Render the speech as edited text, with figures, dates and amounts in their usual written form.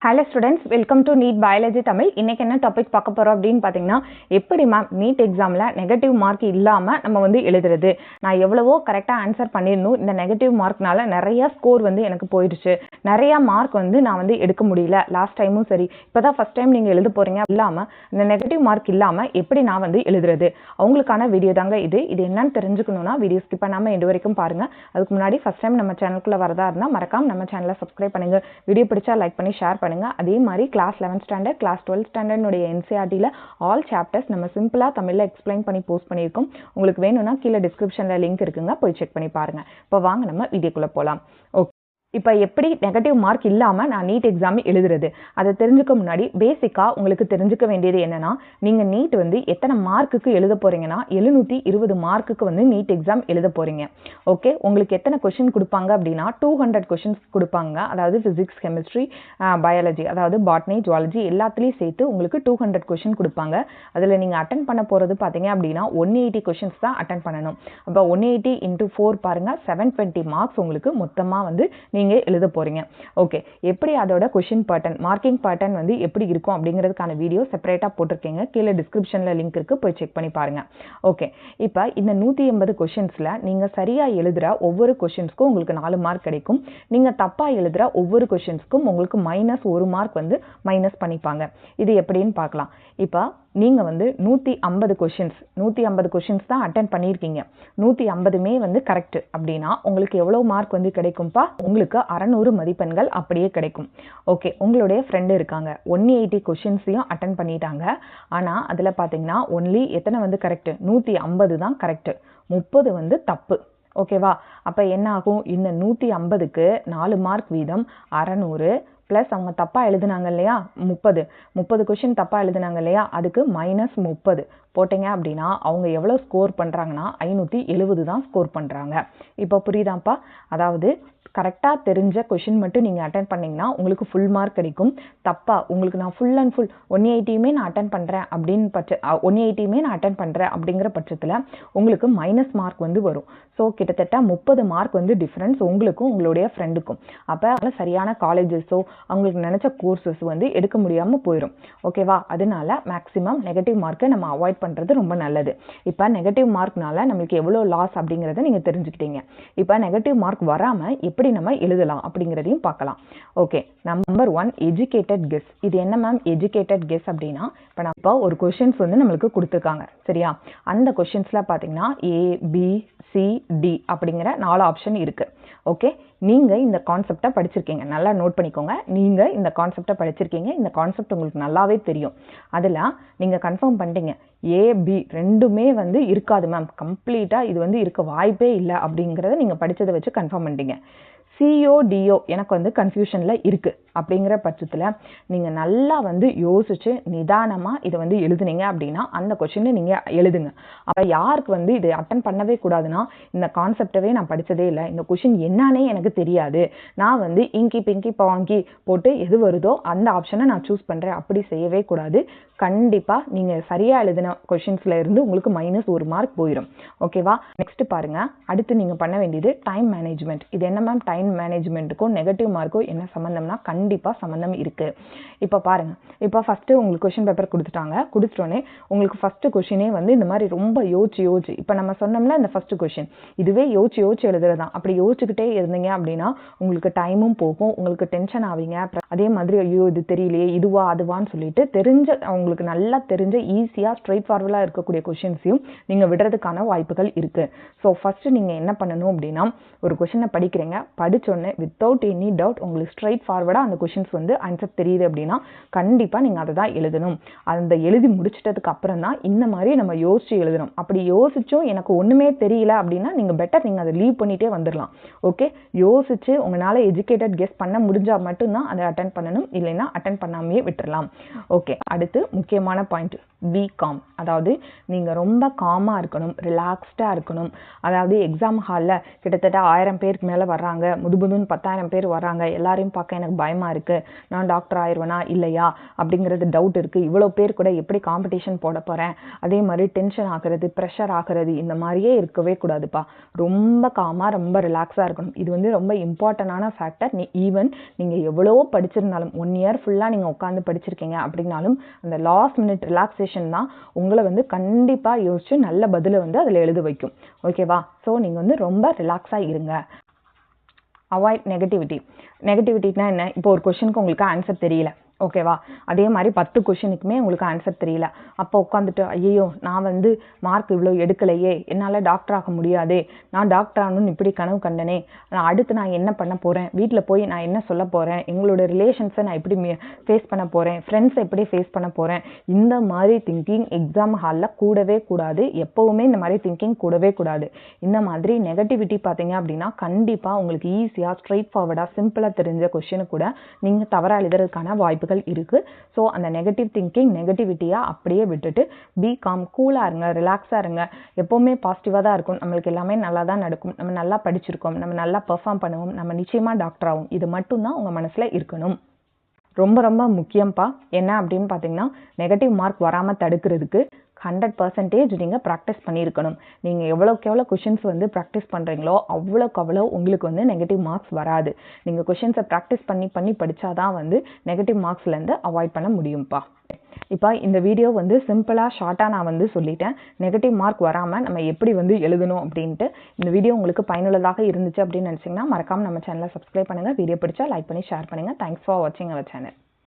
Hello students, welcome to NEET Biology Tamil. இன்னைக்கு என்ன topic பார்க்க போறோம் அப்படினு பாத்தீங்கன்னா எப்படி மேம் நீட் எக்ஸாம்ல நெகட்டிவ் மார்க் இல்லாம நம்ம வந்து எழுதுறது. நான் எவ்வளவோ கரெக்ட்டா ஆன்சர் பண்ணிரணும். இந்த நெகட்டிவ் மார்க்னால நிறைய ஸ்கோர் வந்து எனக்கு போயிடுச்சு. நிறைய மார்க் வந்து நான் வந்து எடுக்க முடியல. லாஸ்ட் டைமும் சரி. இப்போதான் ஃபர்ஸ்ட் டைம் நீங்க எழுத போறீங்க இல்லாம இந்த நெகட்டிவ் மார்க் இல்லாம எப்படி நான் வந்து எழுதுறது. அவங்களுக்கான வீடியோ தாங்க இது. இது என்னன்னு தெரிஞ்சுக்கணும்னா வீடியோ ஸ்கிப் பண்ணாம எண்ட் வரைக்கும் பாருங்க. அதுக்கு முன்னாடி ஃபர்ஸ்ட் டைம் நம்ம சேனலுக்குள்ள வரதா இருந்தா மறக்காம நம்ம சேனலை சப்ஸ்கிரைப் பண்ணுங்க. வீடியோ பிடிச்சா லைக் பண்ணி ஷேர் பண்ணுங்க. அதே மாதிரி class 11th standard class 12th standard உடைய NCERTல ஆல் சாப்டர்ஸ் நம்ம சிம்பிளா தமிழ்ல எக்ஸ்பிளைன் பண்ணி போஸ்ட் பண்ணியிருக்கோம். உங்களுக்கு வேணும்னா கீழே டிஸ்கிரிப்ஷன்ல லிங்க் இருக்குங்க, போய் செக் பண்ணி பாருங்க. இப்போ வாங்க நம்ம வீடியோக்குள்ள போலாம். ஓகே, இப்போ எப்படி நெகட்டிவ் மார்க் இல்லாமல் நான் நீட் எக்ஸாம் எழுதுறது அதை தெரிஞ்சுக்க முன்னாடி பேசிக்காக உங்களுக்கு தெரிஞ்சுக்க வேண்டியது என்னன்னா, நீங்கள் நீட் வந்து எத்தனை மார்க்குக்கு எழுத போறீங்கன்னா 720 மார்க்குக்கு வந்து நீட் எக்ஸாம் எழுத போறீங்க. ஓகே, உங்களுக்கு எத்தனை கொஷின் கொடுப்பாங்க அப்படின்னா 200 கொஷின்ஸ் கொடுப்பாங்க. அதாவது ஃபிசிக்ஸ், கெமிஸ்ட்ரி, பயாலஜி, அதாவது பாட்னி, ஜுவாலஜி எல்லாத்துலேயும் சேர்த்து உங்களுக்கு 200 கொஷின் கொடுப்பாங்க. அதில் நீங்கள் அட்டன் பண்ண போகிறது பார்த்தீங்க அப்படின்னா 180 கொஷின்ஸ் தான் அட்டன் பண்ணணும். அப்போ 180 × 4 பாருங்க, 720 மார்க்ஸ் உங்களுக்கு மொத்தமாக வந்து நீங்கள் எழுத போறீங்க. ஓகே, எப்படி அதோட கொஷின் பேட்டர்ன், மார்க்கிங் பேட்டர்ன் வந்து எப்படி இருக்கும் அப்படிங்கிறதுக்கான வீடியோ செப்பரேட்டாக போட்டிருக்கீங்க. கீழே டிஸ்கிரிப்ஷன்ல லிங்க் இருக்கு, போய் செக் பண்ணி பாருங்க. ஓகே, இப்போ இந்த 180 கொஷின்ஸ்ல நீங்க சரியா எழுதுற ஒவ்வொரு கொஷின்ஸ்க்கும் உங்களுக்கு 4 மார்க் கிடைக்கும். நீங்க தப்பா எழுதுற ஒவ்வொரு கொஷின்ஸ்க்கும் உங்களுக்கு -1 மார்க் வந்து மைனஸ் பண்ணிப்பாங்க. இது எப்படின்னு பார்க்கலாம். இப்போ நீங்க வந்து 150 கொஷின்ஸ் தான் அட்டென்ட் பண்ணியிருக்கீங்க. 150மே வந்து கரெக்ட் அப்படின்னா உங்களுக்கு எவ்வளவு மார்க் வந்து கிடைக்கும்பா? உங்களுக்கு 600 மதிப்பெண்கள் அப்படியே கிடைக்கும். ஓகே, உங்களுடைய ஃப்ரெண்டு இருக்காங்க, 180 கொஷின்ஸையும் அட்டென்ட் பண்ணிட்டாங்க. ஆனால் அதில் பார்த்தீங்கன்னா ஒன்லி எத்தனை வந்து கரெக்ட்? 150 தான் கரெக்ட், 30 வந்து தப்பு. ஓகேவா? அப்போ என்ன ஆகும்? இந்த 150க்கு 4 மார்க் வீதம் 600 ப்ளஸ் அவங்க தப்பாக எழுதுனாங்க இல்லையா 30 கொஷின் தப்பாக எழுதுனாங்க இல்லையா, அதுக்கு -30 போட்டிங்க அப்படின்னா அவங்க எவ்வளோ ஸ்கோர் பண்ணுறாங்கன்னா 570 தான் ஸ்கோர் பண்ணுறாங்க. இப்போ புரியுதாப்பா? அதாவது கரெக்டாக தெரிஞ்ச கொஷின் மட்டும் நீங்கள் அட்டன் பண்ணிங்கன்னா உங்களுக்கு ஃபுல் மார்க் கிடைக்கும். தப்பா உங்களுக்கு நான் ஃபுல் அண்ட் ஃபுல் 180மே நான் அட்டன் பண்ணுறேன் அப்படின்னு 180மே நான் அட்டன் பண்ணுறேன் அப்படிங்கிற பட்சத்தில் உங்களுக்கு மைனஸ் மார்க் வந்து வரும். ஸோ கிட்டத்தட்ட 30 மார்க் வந்து டிஃப்ரென்ஸ் உங்களுக்கும் உங்களுடைய ஃப்ரெண்டுக்கும். அப்போ சரியான காலேஜஸோ அவங்களுக்கு நினச்ச கோர்சஸ் வந்து எடுக்க முடியாமல் போயிடும். ஓகேவா? அதனால மேக்ஸிமம் நெகட்டிவ் மார்க்கை நம்ம அவாய்ட் பண்ணுறது ரொம்ப நல்லது. இப்போ நெகட்டிவ் மார்க்னால நம்மளுக்கு எவ்வளோ லாஸ் அப்படிங்கிறத நீங்கள் தெரிஞ்சுக்கிட்டீங்க. இப்போ நெகட்டிவ் மார்க் வராமல் எப்படி நம்ம எழுதலாம் அப்படிங்கிறதையும் பார்க்கலாம். Okay, number 1 educated guess. இது என்ன மேம் எஜுகேட்டட் கெஸ் அப்படின்னா, இப்போ ஒரு கொஷின்ஸ் வந்து நம்மளுக்கு கொடுத்துருக்காங்க சரியா? அந்த கொஷின்ஸ்ல பார்த்தீங்கன்னா ABCD அப்படிங்கிற 4 ஆப்ஷன் இருக்கு. ஓகே, நீங்க இந்த கான்செப்டை படிச்சிருக்கீங்க, நல்லா நோட் பண்ணிக்கோங்க. நீங்க இந்த கான்செப்டை படிச்சிருக்கீங்க, இந்த கான்செப்ட் உங்களுக்கு நல்லாவே தெரியும். அதில் நீங்க கன்ஃபார்ம் பண்ணிட்டீங்க AB ரெண்டுமே வந்து இருக்காது மேம், கம்ப்ளீட்டா இது வந்து இருக்க வாய்ப்பே இல்லை அப்படிங்கிறத நீங்க படிச்சதை வச்சு கன்ஃபார்ம் பண்ணிட்டீங்க. CODO எனக்கு வந்து கன்ஃபியூஷன்ல இருக்கு அப்படிங்கிற பட்சத்தில் நீங்கள் நல்லா வந்து யோசிச்சு நிதானமாக இதை வந்து எழுதுனீங்க அப்படின்னா அந்த கொஷினை நீங்கள் எழுதுங்க. அப்போ யாருக்கு வந்து இதை அட்டன் பண்ணவே கூடாதுன்னா, இந்த கான்செப்டவே நான் படித்ததே இல்லை, இந்த கொஷின் என்னன்னே எனக்கு தெரியாது, நான் வந்து இங்கி பிங்கி பாங்கி போட்டு எது வருதோ அந்த ஆப்ஷனை நான் சூஸ் பண்ணுறேன், அப்படி செய்யவே கூடாது. கண்டிப்பாக நீங்கள் சரியாக எழுதின கொஷின்ஸில் இருந்து உங்களுக்கு -1 மார்க் போயிடும். ஓகேவா? நெக்ஸ்ட் பாருங்க, அடுத்து நீங்கள் பண்ண வேண்டியது டைம் மேனேஜ்மெண்ட். இது என்ன மேம்? டைம் மேனேஜ்மெண்ட்டுக்கும் நெகட்டிவ் மார்க்கும் என்ன சம்மந்தம்னா கண்டிப்பாக சம்மந்தம் இருக்கு. இப்போ பாருங்க, இப்போ ஃபர்ஸ்ட் உங்களுக்கு கொஷின் பேப்பர் கொடுத்துட்டோன்னே உங்களுக்கு ஃபர்ஸ்ட் கொஷினே வந்து இந்த மாதிரி ரொம்ப யோசிச்சு இப்போ நம்ம சொன்னோம்ல இந்த ஃபர்ஸ்ட் கொஷின் இதுவே யோசிச்சு எழுதுறதான். அப்படி யோசிச்சுக்கிட்டே இருந்தீங்க அப்படின்னா உங்களுக்கு டைமும் போகும், உங்களுக்கு டென்ஷன் ஆவீங்க. அதே மாதிரி ஐயோ இது தெரியலையே, இதுவா அதுவான்னு சொல்லிட்டு உங்களுக்கு நல்லா தெரிஞ்ச ஈஸியாக ஸ்ட்ரெயிட் ஃபார்வர்டாக இருக்கக்கூடிய கொஷின்ஸையும் நீங்கள் விடுறதுக்கான வாய்ப்புகள் இருக்கு. ஸோ ஃபர்ஸ்ட் நீங்கள் என்ன பண்ணணும் அப்படின்னா, ஒரு கொஷினை படிக்கிறீங்க, படிச்சோடனே வித்தவுட் எனி டவுட் உங்களுக்கு ஸ்ட்ரெயிட் ஃபார்வர்டாக அந்த கொஷின்ஸ் வந்து ஆன்சர் தெரியுது அப்படின்னா கண்டிப்பாக நீங்கள் அதை தான் எழுதணும். அந்த எழுதி முடிச்சிட்டதுக்கு அப்புறம் தான் இந்த மாதிரி நம்ம யோசிச்சு எழுதணும். அப்படி யோசிச்சும் எனக்கு ஒன்றுமே தெரியல அப்படின்னா நீங்கள் பெட்டர் நீங்கள் அதை லீவ் பண்ணிட்டே வந்துடலாம். ஓகே, யோசிச்சு உங்களால் எஜுகேட்டட் கெஸ் பண்ண முடிஞ்சால் மட்டும்தான் அதை அட்டன் பண்ணணும், இல்லைன்னா அட்டன் பண்ணாமையே விட்டுறலாம். ஓகே, அடுத்து முக்கியமான பாயிண்ட் பி காம். அதாவது நீங்கள் ரொம்ப காமாக இருக்கணும், ரிலாக்ஸ்டாக இருக்கணும். அதாவது எக்ஸாம் ஹாலில் கிட்டத்தட்ட 1000 பேருக்கு மேலே வர்றாங்க, முதுபுதுன்னு 10,000 பேர் வர்றாங்க, எல்லாரையும் பார்க்க எனக்கு பயமாக இருக்குது, நான் டாக்டர் ஆயிடுவேனா இல்லையா அப்படிங்கிறது டவுட் இருக்குது, இவ்வளோ பேர் கூட எப்படி காம்படிஷன் போட போகிறேன், அதே மாதிரி டென்ஷன் ஆகிறது, ப்ரெஷர் ஆகிறது, இந்த மாதிரியே இருக்கவே கூடாதுப்பா. ரொம்ப காமாக ரொம்ப ரிலாக்ஸாக இருக்கணும். இது வந்து ரொம்ப இம்பார்ட்டண்டான ஃபேக்டர். ஈவன் நீங்கள் எவ்வளவோ படிச்சிருந்தாலும் 1 இயர் ஃபுல்லாக நீங்கள் உட்காந்து படிச்சிருக்கீங்க அப்படின்னாலும் அந்த லாஸ்ட் மினிட் ரிலாக்ஸேஷன் தான் உங்களை வந்து கண்டிப்பாக யோசிச்சு நல்ல பதிலை வந்து அதில் எழுத வைக்கும். ஓகேவா? ஸோ நீங்கள் வந்து ரொம்ப ரிலாக்ஸாக இருங்க. Avoid negativity. நெகட்டிவிட்டினா என்ன? இப்போ ஒரு கொஷனுக்கு உங்களுக்கு ஆன்சர் தெரியல, ஓகேவா? அதே மாதிரி 10 கொஷினுக்குமே உங்களுக்கு ஆன்சர் தெரியல. அப்போ உட்காந்துட்டு ஐயோ நான் வந்து மார்க் இவ்வளோ எடுக்கலையே, என்னால் டாக்டர் ஆக முடியாதே, நான் டாக்டர் ஆகணும்னு இப்படி கனவு கண்டனே, அடுத்து நான் என்ன பண்ண போகிறேன், வீட்டில் போய் நான் என்ன சொல்ல போகிறேன், எங்களோட ரிலேஷன்ஸை நான் எப்படி ஃபேஸ் பண்ண போகிறேன், ஃப்ரெண்ட்ஸை எப்படி ஃபேஸ் பண்ண போகிறேன், இந்த மாதிரி திங்கிங் எக்ஸாம் ஹாலில் கூடவே கூடாது. எப்போவுமே இந்த மாதிரி திங்கிங் கூடவே கூடாது. இந்த மாதிரி நெகட்டிவிட்டி பார்த்தீங்க அப்படின்னா கண்டிப்பாக உங்களுக்கு ஈஸியாக ஸ்ட்ரெயிட் ஃபார்வர்டாக சிம்பிளாக தெரிஞ்ச கொஷினு கூட நீங்கள் தவறாக எழுதுறதுக்கான வாய்ப்பு இருக்கு. ஸோ அந்த நெகட்டிவ் திங்கிங் நெகட்டிவிட்டியா அப்படியே விட்டுட்டு பி காம், கூலாக இருங்க, ரிலாக்ஸாக இருங்க. எப்போவுமே பாசிட்டிவாக தான் இருக்கும். நம்மளுக்கு எல்லாமே நல்லா தான் நடக்கும், நம்ம நல்லா படிச்சிருக்கோம், நம்ம நல்லா பெர்ஃபார்ம் பண்ணுவோம், நம்ம நிச்சயமாக டாக்டர் ஆகும். இது மட்டும்தான் உங்கள் மனசில் இருக்கணும். ரொம்ப ரொம்ப முக்கியம்ப்பா. என்ன அப்படின்னு பார்த்தீங்கன்னா நெகட்டிவ் மார்க் வராமல் தடுக்கிறதுக்கு 100% நீங்கள் ப்ராக்டிஸ் பண்ணியிருக்கணும். நீங்கள் எவ்வளோக்கு எவ்வளோ கொஷின்ஸ் வந்து ப்ராக்டிஸ் பண்ணுறீங்களோ அவ்வளோக்கு அவ்வளோ உங்களுக்கு வந்து நெகட்டிவ் மார்க்ஸ் வராது. நீங்கள் கொஷின்ஸை ப்ராக்டிஸ் பண்ணி படித்தாதான் வந்து நெகட்டிவ் மார்க்ஸ்லேருந்து அவாய்ட் பண்ண முடியும்ப்பா. இப்போ இந்த வீடியோ வந்து சிம்பிளாக ஷார்ட்டாக நான் வந்து சொல்லிட்டேன். நெகட்டிவ் மார்க் வராமல் நம்ம எப்படி வந்து எழுதணும் அப்படின்ட்டு. இந்த வீடியோ உங்களுக்கு பயனுள்ளதாக இருந்துச்சு அப்படின்னு நினச்சிங்கன்னா மறக்காமல் நம்ம சேனலை சப்ஸ்கிரைப் பண்ணுங்கள். வீடியோ பிடிச்சா லைக் பண்ணி ஷேர் பண்ணுங்கள். தேங்க்ஸ் ஃபார் வாட்சிங் அவர் சேனல்.